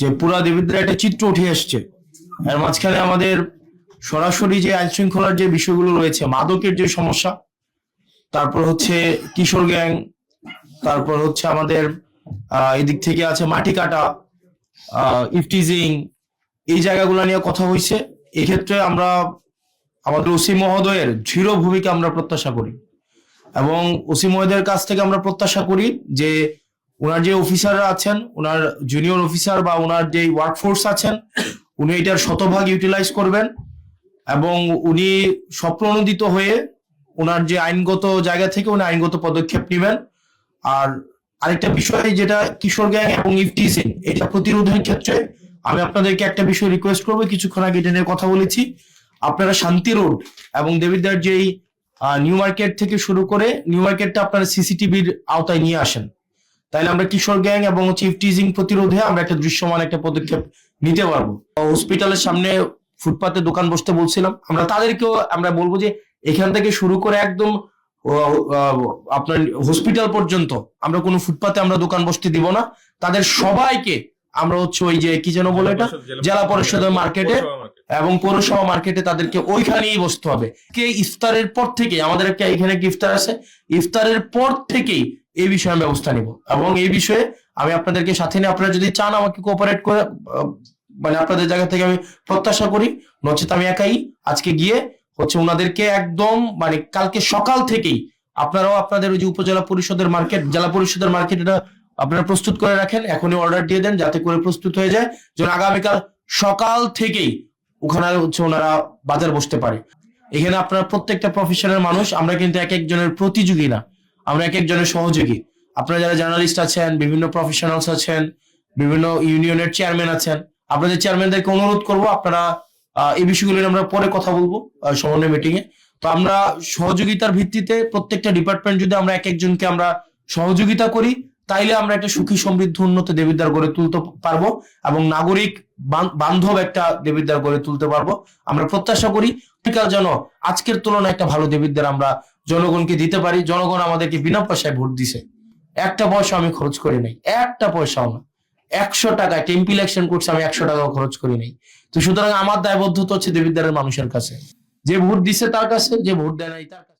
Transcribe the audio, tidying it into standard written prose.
যে পুরা দেবিদ্বার একটা চিত্র উঠে আসছে। এর মাঝখানে আমাদের সরাসরি যে আইন শৃঙ্খলার যে বিষয়গুলো রয়েছে, মাদকের যে সমস্যা, তারপর হচ্ছে কিশোর গ্যাং, তারপর হচ্ছে আমাদের এদিক থেকে আছে মাটি কাটা, ইফটিজিং, এই জায়গাগুলো নিয়ে কথা হয়েছে। এক্ষেত্রে আমরা আমাদের ওসি মহোদয়ের দৃঢ় ভূমিকা আমরা প্রত্যাশা করি এবং ওসি মহোদয়ের কাছ থেকে আমরা প্রত্যাশা করি যে ওনার যে অফিসাররা আছেন, ওনার জুনিয়র অফিসার বা ওনার যে ওয়ার্কফোর্স আছেন, উনি এটার শতভাগ ইউটিলাইজ করবেন এবং উনি স্বপ্রণোদিত হয়ে ওনার যে আইনগত জায়গা থেকে উনি আইনগত পদক্ষেপ নেবেন। আর আরেকটা বিষয় যেটা কিশোর গ্যাং এবং ইফটিজিং, এটা প্রতিরোধের ক্ষেত্রে আমি আপনাদেরকে একটা বিষয় রিকোয়েস্ট করবো। কিছুক্ষণ আগে এটা নিয়ে কথা বলেছি, আপনারা শান্তি রোড এবং দেবিদ্বার যেই নিউ মার্কেট থেকে শুরু করে নিউ মার্কেটটা আপনারা সিসিটিভির আওতায় নিয়ে আসেন, তাইলে আমরা কিশোর গ্যাং এবং টিজিং প্রতিরোধে আমরা একটা দৃশ্যমান একটা পদক্ষেপ নিতে পারবো। হসপিটালের সামনে ফুটপাতে দোকান বসতে বলছিলাম, আমরা তাদেরকেও আমরা বলবো যে এখান থেকে শুরু করে একদম আপনার হসপিটাল পর্যন্ত আমরা কোনো ফুটপাতে আমরা দোকান বসতে দিব না। তাদের সবাইকে আমরা হচ্ছে ওই যে কি যেন বলে এটা, জেলা পরিষদের মার্কেটে এবং পৌরসভা মার্কেটে তাদেরকে ওইখানেই বসতে হবে। কে ইফতারের পর থেকে আমাদের একটা এখানে ইফতার আছে, ইফতারের পর থেকেই এই বিষয়ে আমি ব্যবস্থা নিব এবং এই বিষয়ে আমি আপনাদেরকে সাথে নিয়ে, আপনারা যদি চান আমাকে কোঅপারেট করে, মানে আপনাদের জায়গা থেকে আমি প্রত্যাশা করি, নচেত আমি একাই আজকে গিয়ে হচ্ছে ওনাদেরকে একদম মানে কালকে সকাল থেকেই আপনারাও আপনাদের ওই যে উপজেলা পরিষদের মার্কেট, জেলা পরিষদের মার্কেট, এটা আপনারা প্রস্তুত করে রাখেন, এখনই অর্ডার দিয়ে দেন যাতে করে প্রস্তুত হয়ে যায়, যেন আগামীকাল সকাল থেকেই ওখানে হচ্ছে ওনারা বাজার বসতে পারে। এখানে আপনারা প্রত্যেকটা প্রফেশনের মানুষ, আমরা কিন্তু এক একজনের প্রতিযোগী না, আমরা এক একজনের সহযোগী। আপনারা যারা জার্নালিস্ট আছেন, বিভিন্ন প্রফেশনালস আছেন, বিভিন্ন ইউনিয়নের চেয়ারম্যান আছেন, আপনাদের চেয়ারম্যানদেরকে অনুরোধ করবো আপনারা এই বিষয়গুলো নিয়ে আমরা পরে কথা বলবো সমন্বয় মিটিং এ। তো আমরা সহযোগিতার ভিত্তিতে প্রত্যেকটা ডিপার্টমেন্ট যদি আমরা এক একজনকে আমরা সহযোগিতা করি, তাইলে আমরা একটা সুখী সমৃদ্ধ উন্নত দেবিদ্বার গড়ে তুলতে পারবো এবং নাগরিক বান্ধব একটা দেবিদ্বার গড়ে তুলতে পারবো। আমরা প্রত্যাশা করি যেন আজকের তুলনায় একটা ভালো দেবিদ্বার আমরা জনগণকে দিতে পারি। জনগণ আমাদেরকে বিনা পয়সায় ভোট দিছে, একটা পয়সা আমি খরচ করি নাই, একটা পয়সাও না। 100 টাকা টেম্প ইলেকশন করছে, আমি 100 টাকাও খরচ করি নাই। তো সুতরাং আমার দায়বদ্ধতা হচ্ছে দেবিদ্বারের মানুষের কাছে, যে ভোট দিছে তার কাছে, যে ভোট দেয় নাই তার কাছে।